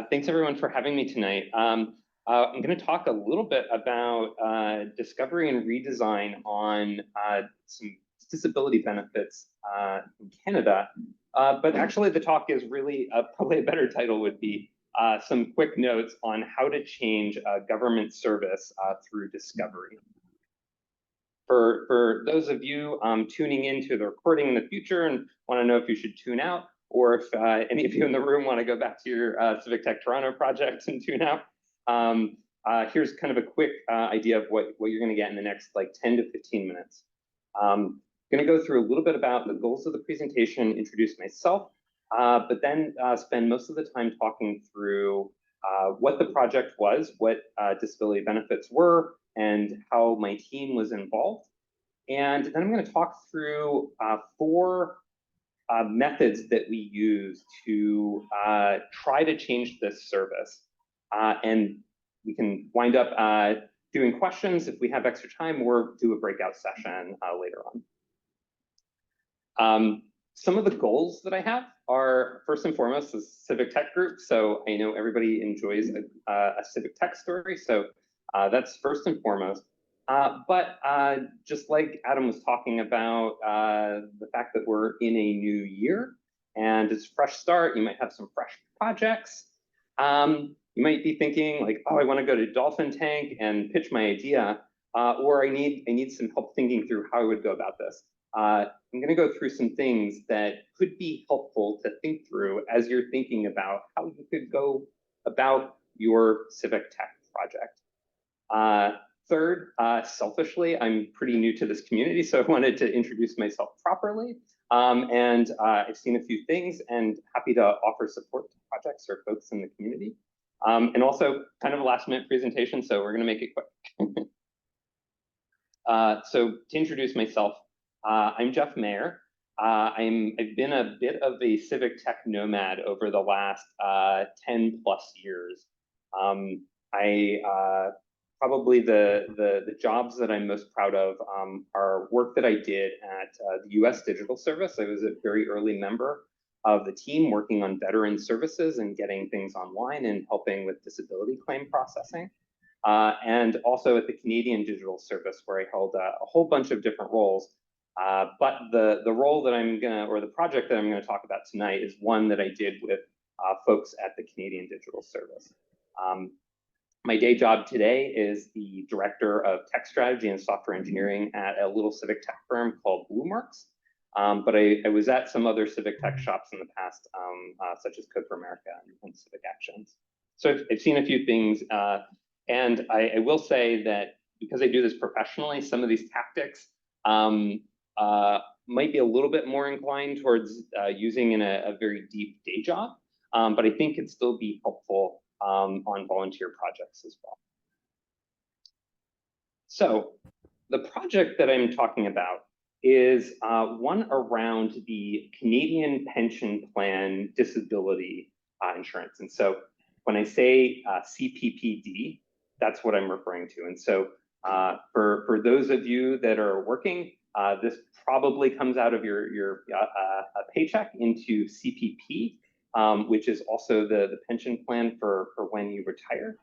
Thanks everyone for having me tonight. I'm going to talk a little bit about discovery and redesign on some disability benefits in Canada. But actually the talk is really, probably a better title would be some quick notes on how to change government service through discovery. For those of you tuning into the recording in the future and want to know if you should tune out, or if any of you in the room want to go back to your Civic Tech Toronto project and tune out, here's kind of a quick idea of what you're going to get in the next like 10 to 15 minutes. I'm going to go through a little bit about the goals of the presentation, introduce myself, but then spend most of the time talking through what the project was, what disability benefits were, and how my team was involved. And then I'm going to talk through 4 methods that we use to try to change this service. And we can wind up doing questions if we have extra time, or do a breakout session later on. Some of the goals that I have are, first and foremost, the Civic Tech group. So I know everybody enjoys a Civic Tech story, so that's first and foremost. But just like Adam was talking about, the fact that we're in a new year and it's a fresh start, you might have some fresh projects. You might be thinking like, oh, I want to go to Dolphin Tank and pitch my idea, or I need some help thinking through how I would go about this. I'm going to go through some things that could be helpful to think through as you're thinking about how you could go about your Civic Tech project. Third, selfishly, I'm pretty new to this community, so I wanted to introduce myself properly. And I've seen a few things and happy to offer support to projects or folks in the community. And also kind of a last minute presentation, so we're going to make it quick. So to introduce myself, I'm Jeff Maher. I've been a bit of a Civic Tech nomad over the last 10 plus years. Probably the jobs that I'm most proud of are work that I did at the US Digital Service. I was a very early member of the team working on veteran services and getting things online and helping with disability claim processing. And also at the Canadian Digital Service, where I held a whole bunch of different roles. But the role that or the project that I'm gonna talk about tonight is one that I did with folks at the Canadian Digital Service. My day job today is the Director of Tech Strategy and Software Engineering at a little Civic Tech firm called Bloomworks. But I was at some other Civic Tech shops in the past, such as Code for America and Civic Actions. So I've seen a few things, and I will say that because I do this professionally, some of these tactics might be a little bit more inclined towards using in a very deep day job, but I think it'd still be helpful on volunteer projects as well. So the project that I'm talking about is one around the Canadian Pension Plan disability insurance. And so when I say CPP-D, that's what I'm referring to. And so for those of you that are working, this probably comes out of your paycheck into CPP, which is also the pension plan for when you retire.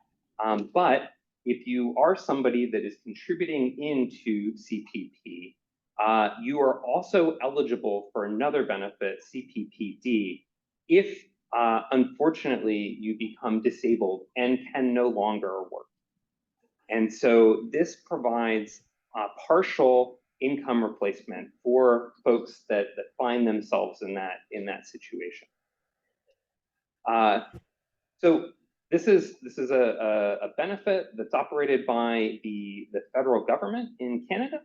But if you are somebody that is contributing into CPP, you are also eligible for another benefit, CPP-D, if unfortunately you become disabled and can no longer work. And so this provides partial income replacement for folks that find themselves in that situation. So this is a benefit that's operated by the federal government in Canada,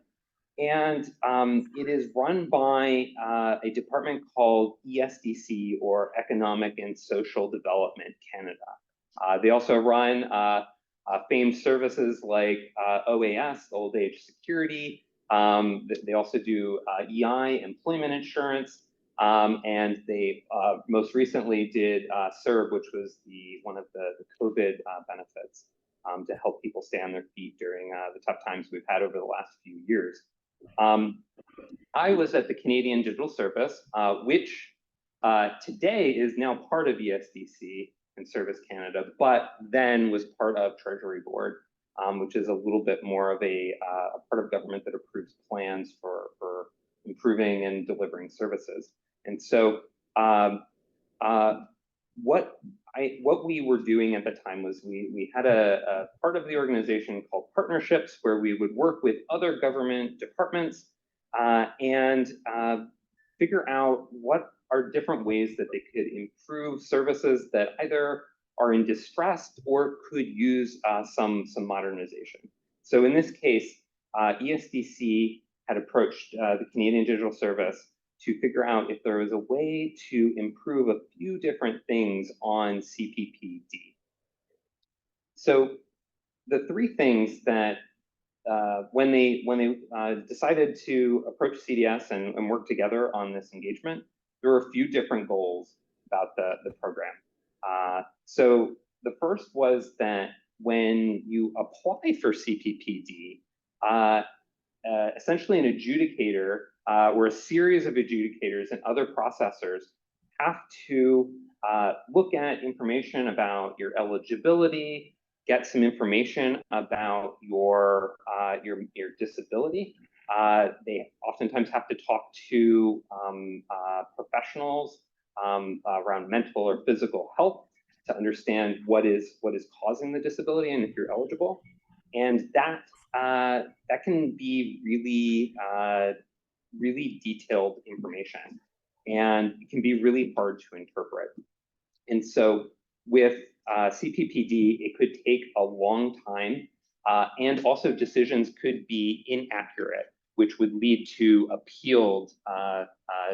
and it is run by a department called ESDC, or Economic and Social Development Canada. They also run famed services like OAS, Old Age Security. They also do EI, employment insurance. And they most recently did CERB, which was one of the COVID benefits to help people stay on their feet during the tough times we've had over the last few years. I was at the Canadian Digital Service, which today is now part of ESDC, and Service Canada, but then was part of Treasury Board, which is a little bit more of a part of government that approves plans for improving and delivering services. And so what we were doing at the time was we had a part of the organization called partnerships, where we would work with other government departments and figure out what are different ways that they could improve services that either are in distress or could use some modernization. So in this case, ESDC had approached the Canadian Digital Service to figure out if there was a way to improve a few different things on CPP-D. So the three things that when they decided to approach CDS and work together on this engagement, there were a few different goals about the program. So the first was that when you apply for CPP-D, essentially an adjudicator or a series of adjudicators and other processors have to look at information about your eligibility, get some information about your disability. They oftentimes have to talk to professionals around mental or physical health to understand what is causing the disability and if you're eligible. And that can be really detailed information, and it can be really hard to interpret. And so with CPP-D, it could take a long time, and also decisions could be inaccurate, which would lead to appealed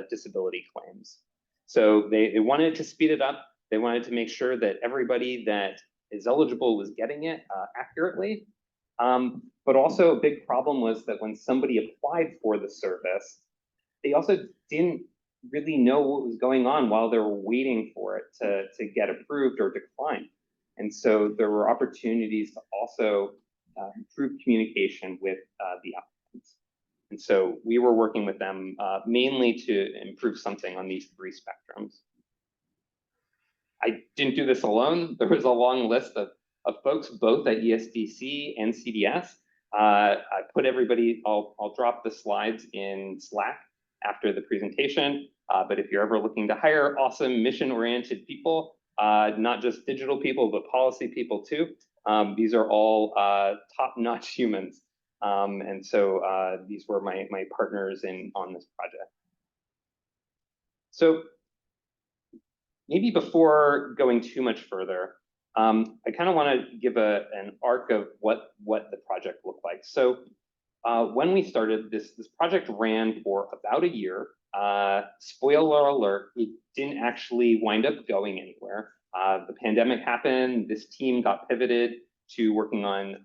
disability claims. So they wanted to speed it up. They wanted to make sure that everybody that is eligible was getting it accurately. But also a big problem was that when somebody applied for the service, they also didn't really know what was going on while they were waiting for it to get approved or declined. And so there were opportunities to also improve communication with the applicants. And so we were working with them mainly to improve something on these three spectrums. I didn't do this alone. There was a long list of folks, both at ESDC and CDS. I put everybody, I'll drop the slides in Slack after the presentation. But if you're ever looking to hire awesome mission-oriented people, not just digital people, but policy people too, these are all top-notch humans. And so these were my partners on this project. So maybe before going too much further, I kind of want to give an arc of what the project looked like. So when we started, this project ran for about a year. Spoiler alert, it didn't actually wind up going anywhere. The pandemic happened. This team got pivoted to working on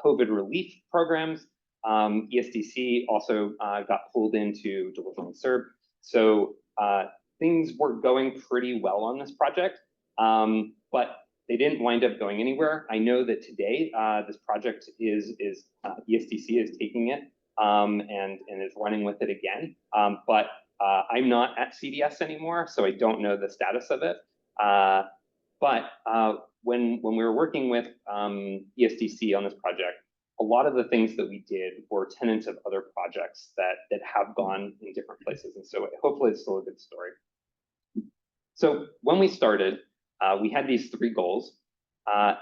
COVID relief programs. ESDC also got pulled into delivering CERB. So things were going pretty well on this project, but they didn't wind up going anywhere. I know that today this project is ESDC is taking it and is running with it again. But I'm not at CDS anymore, so I don't know the status of it. But when we were working with ESDC on this project, a lot of the things that we did were tenets of other projects that have gone in different places. And so hopefully it's still a good story. So when we started, we had these three goals,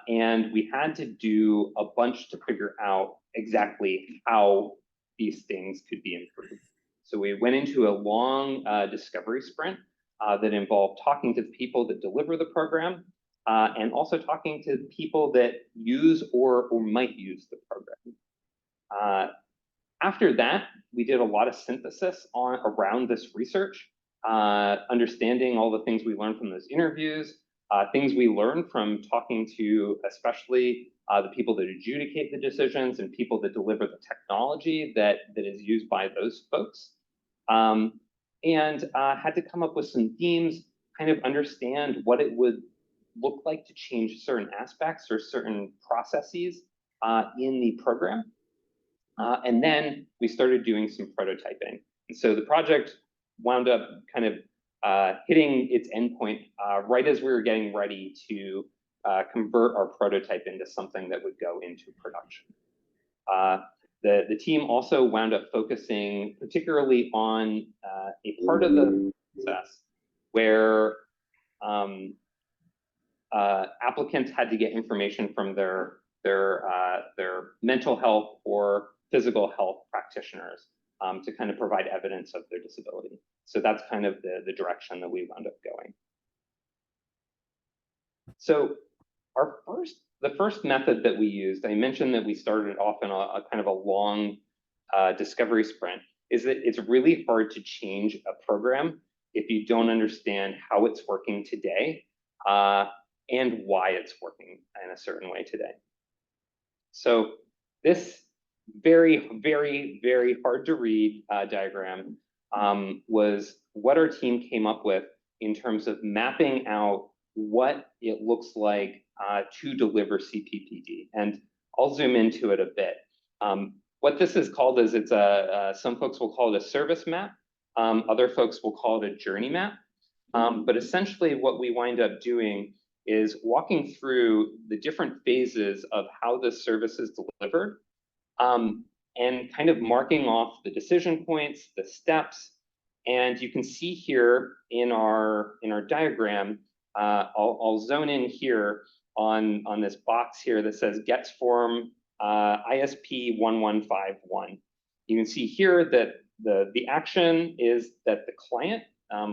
and we had to do a bunch to figure out exactly how these things could be improved. So we went into a long discovery sprint that involved talking to the people that deliver the program, and also talking to people that use or might use the program. After that, we did a lot of synthesis around this research, understanding all the things we learned from those interviews, things we learned from talking to especially the people that adjudicate the decisions and people that deliver the technology that is used by those folks. And had to come up with some themes, kind of understand what it would look like to change certain aspects or certain processes in the program. And then we started doing some prototyping. And so the project wound up kind of hitting its endpoint right as we were getting ready to convert our prototype into something that would go into production. The team also wound up focusing particularly on a part of the process where applicants had to get information from their mental health or physical health practitioners to kind of provide evidence of their disability. So that's kind of the direction that we wound up going. So the first method that we used, I mentioned that we started off in a kind of a long discovery sprint, is that it's really hard to change a program if you don't understand how it's working today and why it's working in a certain way today. So this very, very, very hard to read diagram was what our team came up with in terms of mapping out what it looks like to deliver CPP-D. And I'll zoom into it a bit. What this is called is some folks will call it a service map. Other folks will call it a journey map. But essentially what we wind up doing is walking through the different phases of how this service is delivered and kind of marking off the decision points, the steps. And you can see here in our diagram, I'll zone in here on this box here that says gets form ISP 1151. You can see here that the action is that the client,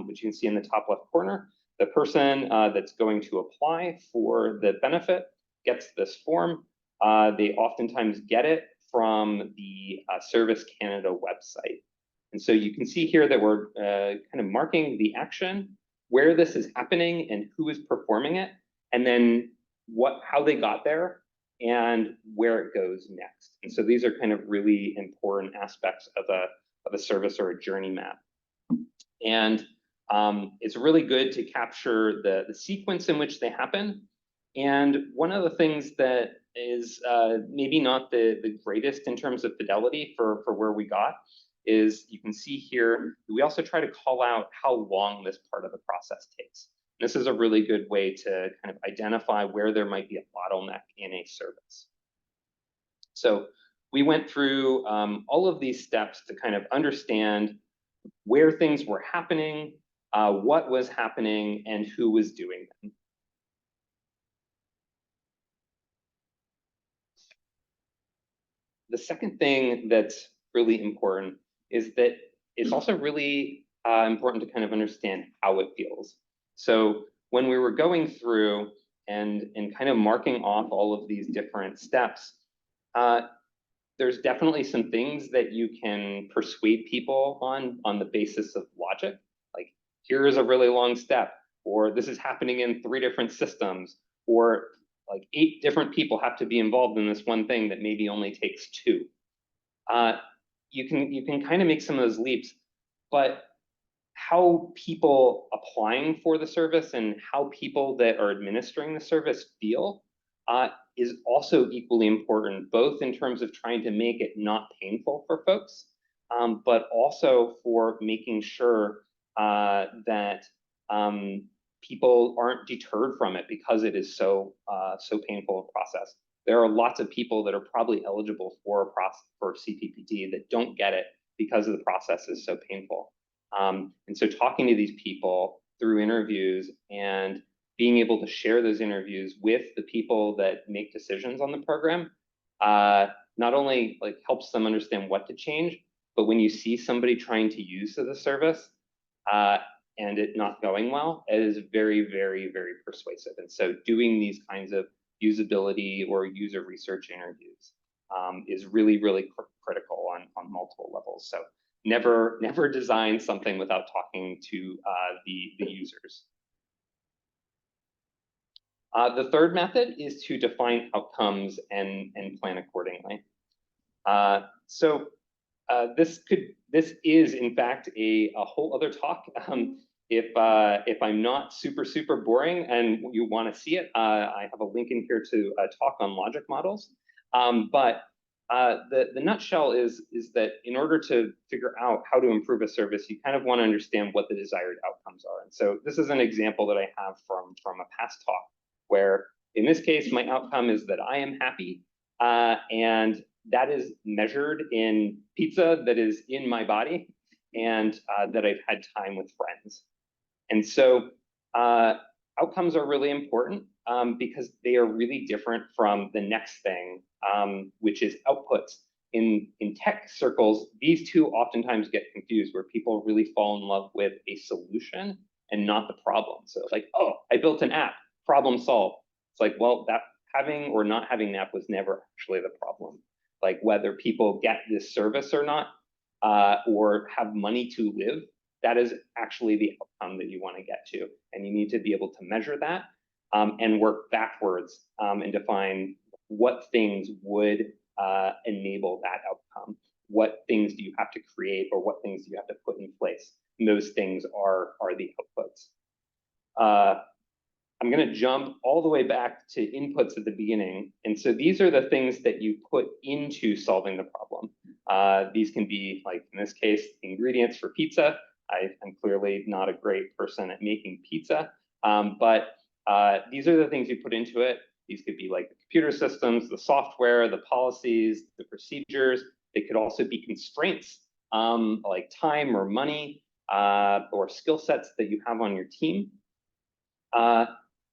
which you can see in the top left corner, the person that's going to apply for the benefit gets this form. They oftentimes get it from the Service Canada website. And so you can see here that we're kind of marking the action, where this is happening and who is performing it, and then how they got there and where it goes next. And so these are kind of really important aspects of a service or a journey map. And it's really good to capture the sequence in which they happen. And one of the things that is maybe not the greatest in terms of fidelity for where we got is you can see here, we also try to call out how long this part of the process takes. This is a really good way to kind of identify where there might be a bottleneck in a service. So we went through all of these steps to kind of understand where things were happening, what was happening, and who was doing them. The second thing that's really important is that it's also really important to kind of understand how it feels. So when we were going through and kind of marking off all of these different steps, there's definitely some things that you can persuade people on the basis of logic. Like, here is a really long step, or this is happening in 3 different systems, or like 8 different people have to be involved in this one thing that maybe only takes 2. You can kind of make some of those leaps, but how people applying for the service and how people that are administering the service feel is also equally important, both in terms of trying to make it not painful for folks, but also for making sure that people aren't deterred from it because it is so painful a process. There are lots of people that are probably eligible for CPP-D that don't get it because the process is so painful. And so talking to these people through interviews and being able to share those interviews with the people that make decisions on the program, not only like helps them understand what to change, but when you see somebody trying to use the service and it not going well, it is very, very, very persuasive. And so doing these kinds of usability or user research interviews is really, really critical on multiple levels. So never design something without talking to the users. The third method is to define outcomes and plan accordingly. This is in fact a whole other talk. If I'm not super boring and you want to see it, I have a link in here to talk on logic models. But the nutshell is that in order to figure out how to improve a service, you kind of want to understand what the desired outcomes are. And so this is an example that I have from a past talk, where in this case, my outcome is that I am happy, and that is measured in pizza that is in my body, and that I've had time with friends. And so outcomes are really important because they are really different from the next thing, which is outputs. In tech circles, these two oftentimes get confused, where people really fall in love with a solution and not the problem. So it's like, oh, I built an app, problem solved. It's like, well, that having or not having an app was never actually the problem. Like whether people get this service or not, or have money to live, that is actually the outcome that you want to get to. And you need to be able to measure that and work backwards and define what things would enable that outcome. What things do you have to create, or what things do you have to put in place? And those things are the outputs. I'm going to jump all the way back to inputs at the beginning. And so these are the things that you put into solving the problem. These can be, like in this case, ingredients for pizza. I am clearly not a great person at making pizza, but these are the things you put into it. These could be like the computer systems, the software, the policies, the procedures. They could also be constraints like time or money or skill sets that you have on your team.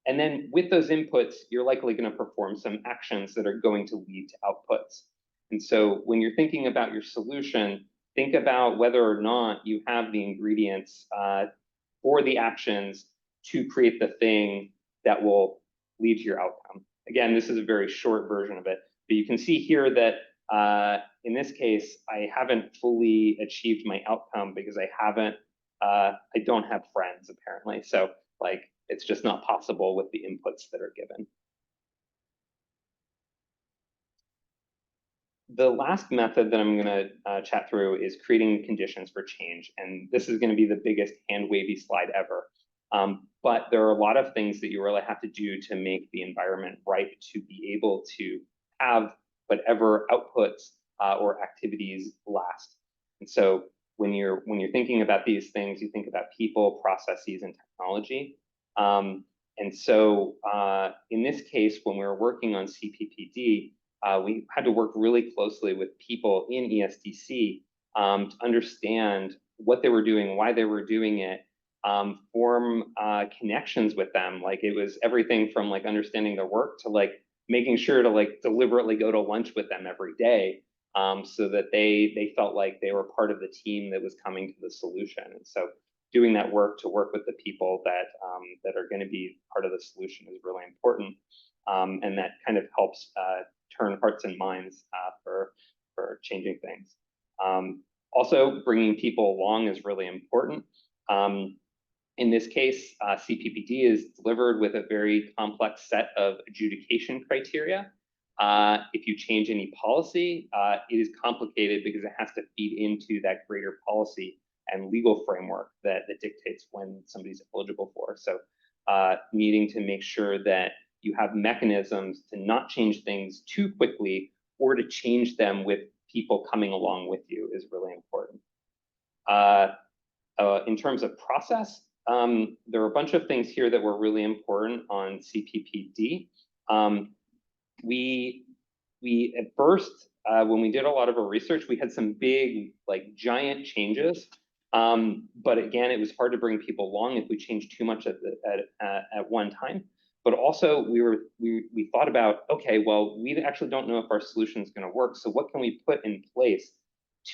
And then with those inputs, you're likely going to perform some actions that are going to lead to outputs. And so when you're thinking about your solution, think about whether or not you have the ingredients for the actions to create the thing that will lead to your outcome. Again, this is a very short version of it, but you can see here that in this case, I haven't fully achieved my outcome because I don't have friends apparently. So like, it's just not possible with the inputs that are given. The last method that I'm going to chat through is creating conditions for change. And this is going to be the biggest hand-wavy slide ever. But there are a lot of things that you really have to do to make the environment ripe to be able to have whatever outputs or activities last. And so when you're thinking about these things, you think about people, processes, and technology. And so in this case, when we were working on CPP-D, we had to work really closely with people in ESDC to understand what they were doing, why they were doing it, form connections with them. Like it was everything from like understanding their work to like making sure to like deliberately go to lunch with them every day so that they felt like they were part of the team that was coming to the solution. And so doing that work to work with the people that are going to be part of the solution is really important, and that kind of helps turn hearts and minds for changing things. Also, bringing people along is really important. In this case, CPP-D is delivered with a very complex set of adjudication criteria. If you change any policy, it is complicated because it has to feed into that greater policy and legal framework that dictates when somebody's eligible for. So needing to make sure that you have mechanisms to not change things too quickly or to change them with people coming along with you is really important. In terms of process, there are a bunch of things here that were really important on CPP-D. We at first, when we did a lot of our research, we had some big, like giant changes. But again, it was hard to bring people along if we changed too much at one time. But also we thought about, okay, well, we actually don't know if our solution is going to work. So what can we put in place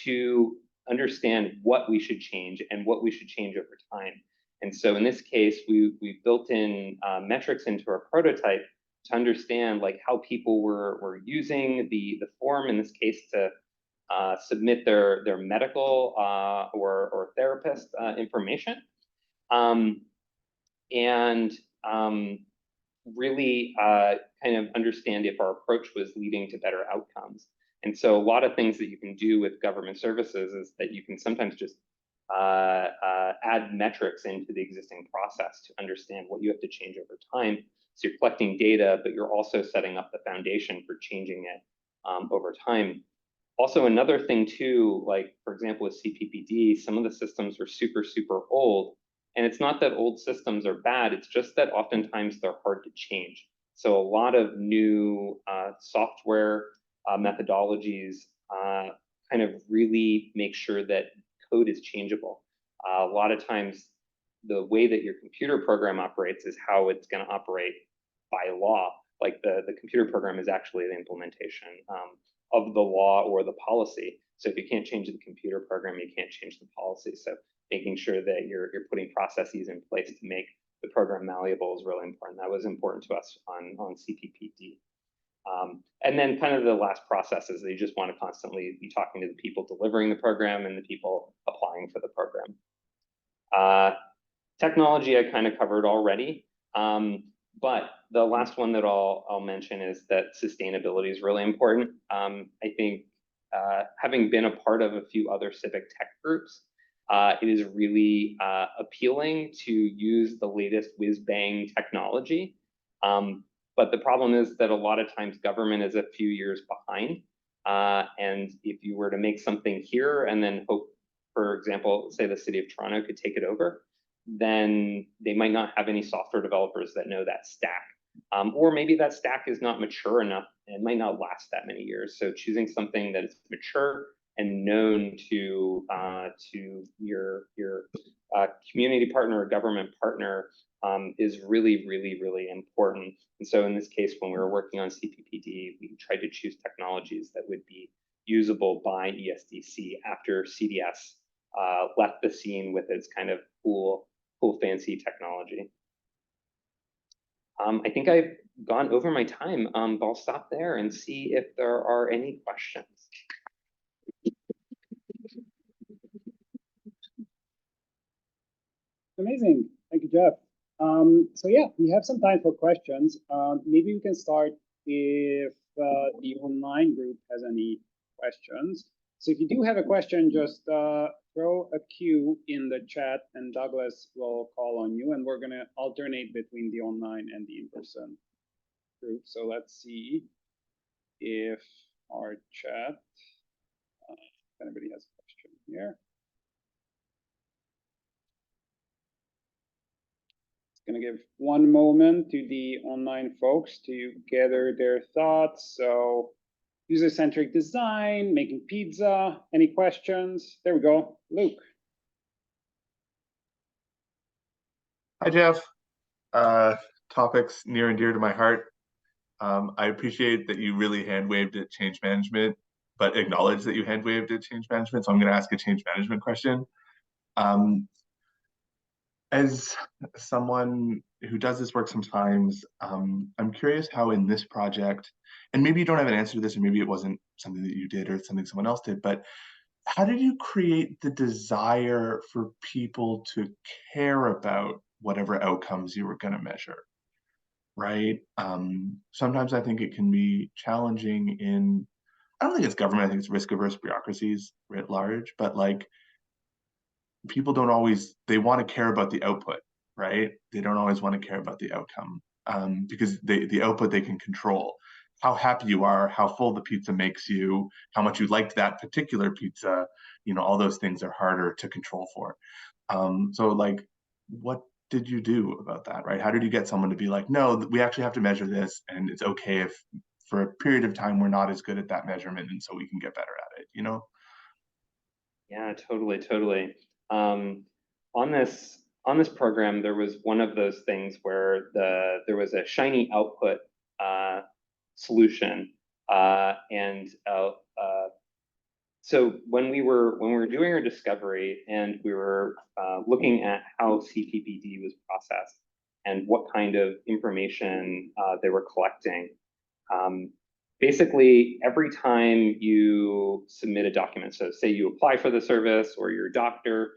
to understand what we should change and what we should change over time? And so in this case, we built in metrics into our prototype to understand like how people were using the form in this case to submit their medical or therapist information, and really kind of understand if our approach was leading to better outcomes. And so a lot of things that you can do with government services is that you can sometimes just add metrics into the existing process to understand what you have to change over time. So you're collecting data, but you're also setting up the foundation for changing it over time. Also, another thing too, like for example, with CPP-D, some of the systems are super, super old. And it's not that old systems are bad, it's just that oftentimes they're hard to change. So a lot of new software methodologies kind of really make sure that code is changeable. A lot of times, the way that your computer program operates is how it's going to operate by law. Like the computer program is actually the implementation of the law or the policy. So if you can't change the computer program, you can't change the policy. So making sure that you're putting processes in place to make the program malleable is really important. That was important to us on CPP-D. And then kind of the last process is that you just want to constantly be talking to the people delivering the program and the people applying for the program. Technology I kind of covered already. But the last one that I'll mention is that sustainability is really important. I think having been a part of a few other civic tech groups, it is really appealing to use the latest whiz-bang technology. But the problem is that a lot of times government is a few years behind. And if you were to make something here and then hope, for example, say the city of Toronto could take it over, then they might not have any software developers that know that stack. Or maybe that stack is not mature enough and might not last that many years. So choosing something that is mature and known to your community partner or government partner is really, really, really important. And so in this case, when we were working on CPP-D, we tried to choose technologies that would be usable by ESDC after CDS left the scene with its kind of cool, fancy technology. I think I've gone over my time, but I'll stop there and see if there are any questions. Amazing. Thank you, Jeff. So yeah, we have some time for questions. Maybe we can start if the online group has any questions. So if you do have a question, just throw a Q in the chat and Douglas will call on you, and we're going to alternate between the online and the in-person group. So let's see if our chat, if anybody has a question here. Going to give one moment to the online folks to gather their thoughts. So user-centric design, making pizza, any questions? There we go. Luke. Hi, Jeff. Topics near and dear to my heart. I appreciate that you really hand-waved at change management, but acknowledge that you hand-waved at change management. So I'm going to ask a change management question. As someone who does this work sometimes, I'm curious how in this project, and maybe you don't have an answer to this, or maybe it wasn't something that you did or something someone else did, but how did you create the desire for people to care about whatever outcomes you were going to measure, right? Sometimes I think it can be challenging in, I don't think it's government, I think it's risk-averse bureaucracies writ large, but like, people don't always, they want to care about the output, right? They don't always want to care about the outcome because the output they can control. How happy you are, how full the pizza makes you, how much you liked that particular pizza, you know, all those things are harder to control for. So like, what did you do about that, right? How did you get someone to be like, no, we actually have to measure this, and it's okay if for a period of time we're not as good at that measurement, and so we can get better at it, you know? Yeah, totally. On this program, there was one of those things where there was a shiny output solution, so when we were doing our discovery and we were looking at how CPP-D was processed and what kind of information they were collecting. Basically, every time you submit a document, so say you apply for the service or your doctor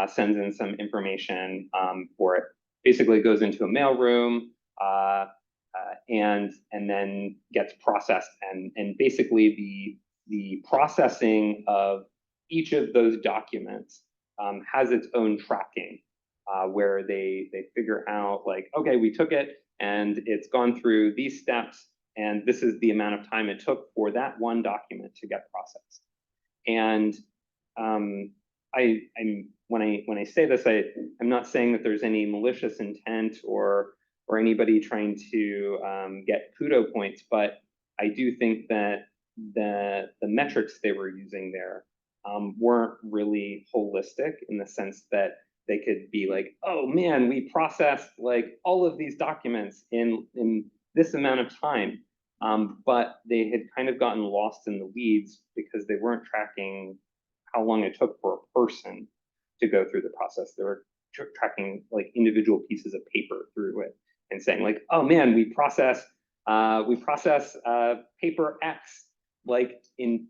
sends in some information for it, basically it goes into a mailroom and then gets processed. And basically the processing of each of those documents has its own tracking where they figure out like, okay, we took it and it's gone through these steps, and this is the amount of time it took for that one document to get processed. And when I say this, I'm not saying that there's any malicious intent or anybody trying to get kudo points, but I do think that the metrics they were using there weren't really holistic in the sense that they could be like, oh man, we processed like all of these documents in this amount of time. But they had kind of gotten lost in the weeds because they weren't tracking how long it took for a person to go through the process. They were tracking like individual pieces of paper through it and saying like, oh man, we process paper X like in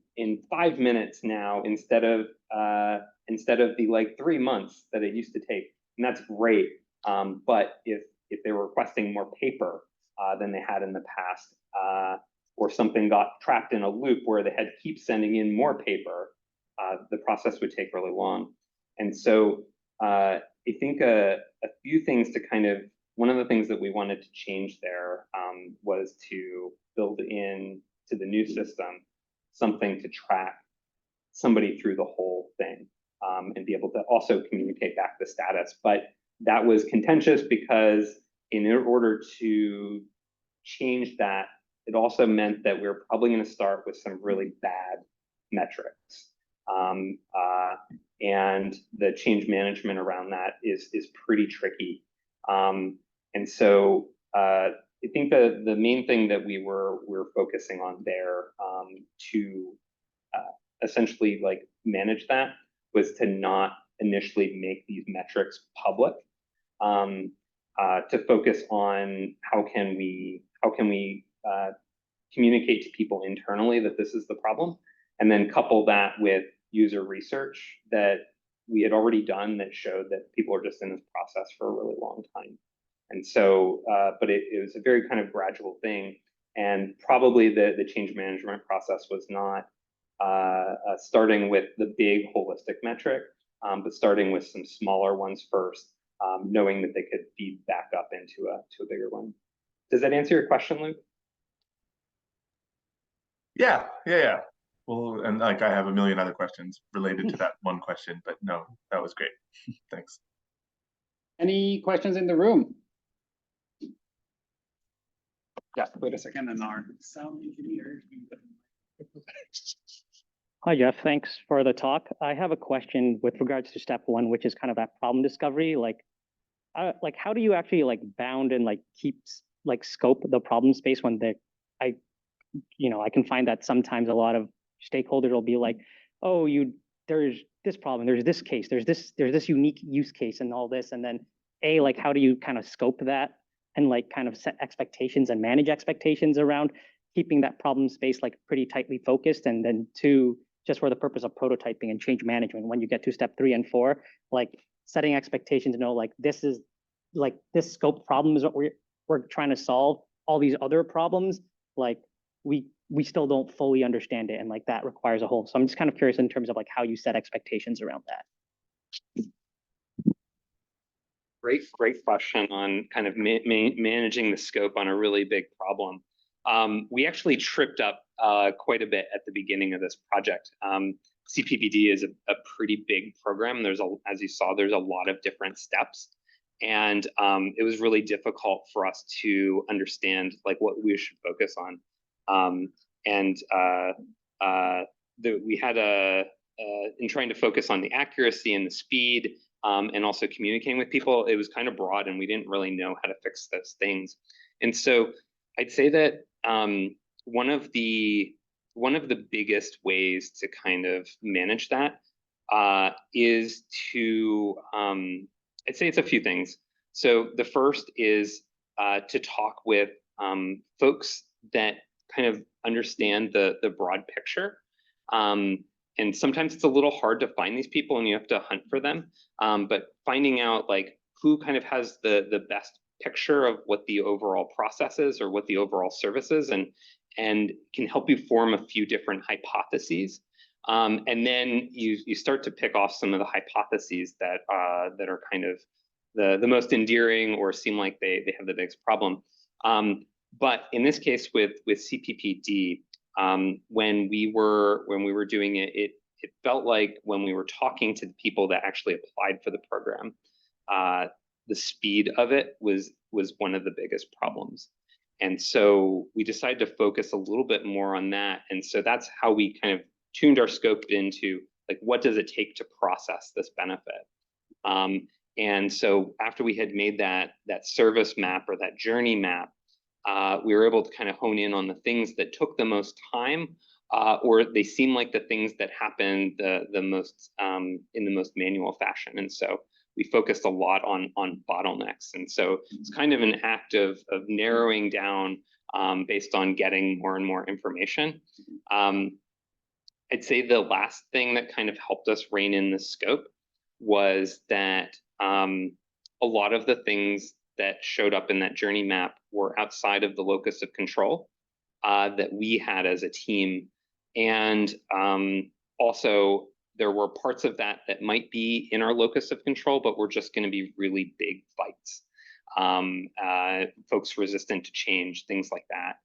5 minutes now instead of the like 3 months that it used to take. And that's great. But if they were requesting more paper than they had in the past, or something got trapped in a loop where they had to keep sending in more paper, the process would take really long. And so I think a few things to kind of, one of the things that we wanted to change there was to build in to the new system something to track somebody through the whole thing and be able to also communicate back the status. But that was contentious because in order to change that, it also meant that we were probably going to start with some really bad metrics. And the change management around that is pretty tricky. And so I think the main thing that we're focusing on there to essentially like manage that was to not initially make these metrics public, to focus on how can we communicate to people internally that this is the problem, and then couple that with user research that we had already done that showed that people are just in this process for a really long time. And so, but it was a very kind of gradual thing, and probably the change management process was not starting with the big holistic metric, but starting with some smaller ones first, knowing that they could feed back up into a bigger one. Does that answer your question, Luke? Yeah. Well, and like I have a million other questions related to that one question, but no, that was great. Thanks. Any questions in the room? Yeah, wait a second, and our sound engineer. Hi, Jeff. Thanks for the talk. I have a question with regards to step one, which is kind of that problem discovery. Like how do you actually like bound and like keep like scope the problem space when I can find that sometimes a lot of stakeholders will be like, oh, there's this problem, there's this case, there's this unique use case and all this. And then like, how do you kind of scope that and like kind of set expectations and manage expectations around keeping that problem space like pretty tightly focused? And then two, just for the purpose of prototyping and change management, when you get to step 3 and 4, like setting expectations to know like this is like this scope problem is what we're trying to solve. All these other problems, like we still don't fully understand it, and like that requires a whole. So I'm just kind of curious in terms of like how you set expectations around that. Great question on kind of managing the scope on a really big problem. We actually tripped up quite a bit at the beginning of this project. CPP-D is a pretty big program. As you saw, there's a lot of different steps. And it was really difficult for us to understand like what we should focus on. We had in trying to focus on the accuracy and the speed, and also communicating with people, it was kind of broad and we didn't really know how to fix those things. And so I'd say that one of the biggest ways to kind of manage that is to, I'd say it's a few things. So the first is to talk with folks that kind of understand the broad picture. And sometimes it's a little hard to find these people and you have to hunt for them. But finding out like who kind of has the best picture of what the overall process is or what the overall service is, and can help you form a few different hypotheses. And then you start to pick off some of the hypotheses that are kind of the most endearing or seem like they have the biggest problem. But in this case with CPP-D, when we were doing it, it felt like when we were talking to the people that actually applied for the program, the speed of it was one of the biggest problems. And so we decided to focus a little bit more on that. And so that's how we kind of tuned our scope into like, what does it take to process this benefit? And so after we had made that service map or that journey map, we were able to kind of hone in on the things that took the most time, or they seem like the things that happened the most in the most manual fashion. And so we focused a lot on bottlenecks. And so it's kind of an act of narrowing down based on getting more and more information. I'd say the last thing that kind of helped us rein in the scope was that a lot of the things that showed up in that journey map were outside of the locus of control that we had as a team. And also, there were parts of that that might be in our locus of control, but were just going to be really big fights. Folks resistant to change, things like that.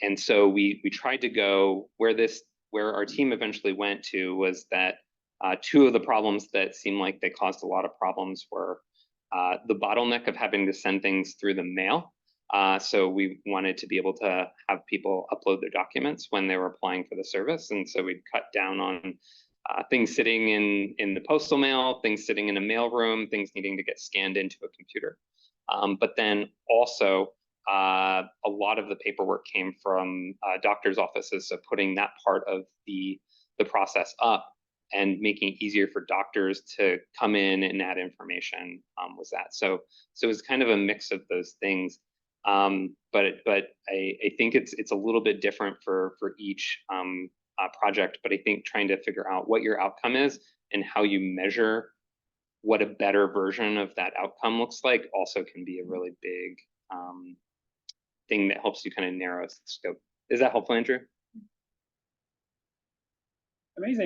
And so we tried to go where our team eventually went to was that two of the problems that seemed like they caused a lot of problems were the bottleneck of having to send things through the mail. So we wanted to be able to have people upload their documents when they were applying for the service. And so we'd cut down on things sitting in the postal mail, things sitting in a mail room, things needing to get scanned into a computer. But then also a lot of the paperwork came from doctors' offices. So putting that part of the process up and making it easier for doctors to come in and add information was that. So it was kind of a mix of those things. But I think it's a little bit different for each project, but I think trying to figure out what your outcome is and how you measure what a better version of that outcome looks like also can be a really big thing that helps you kind of narrow the scope. Is that helpful, Andrew? Amazing.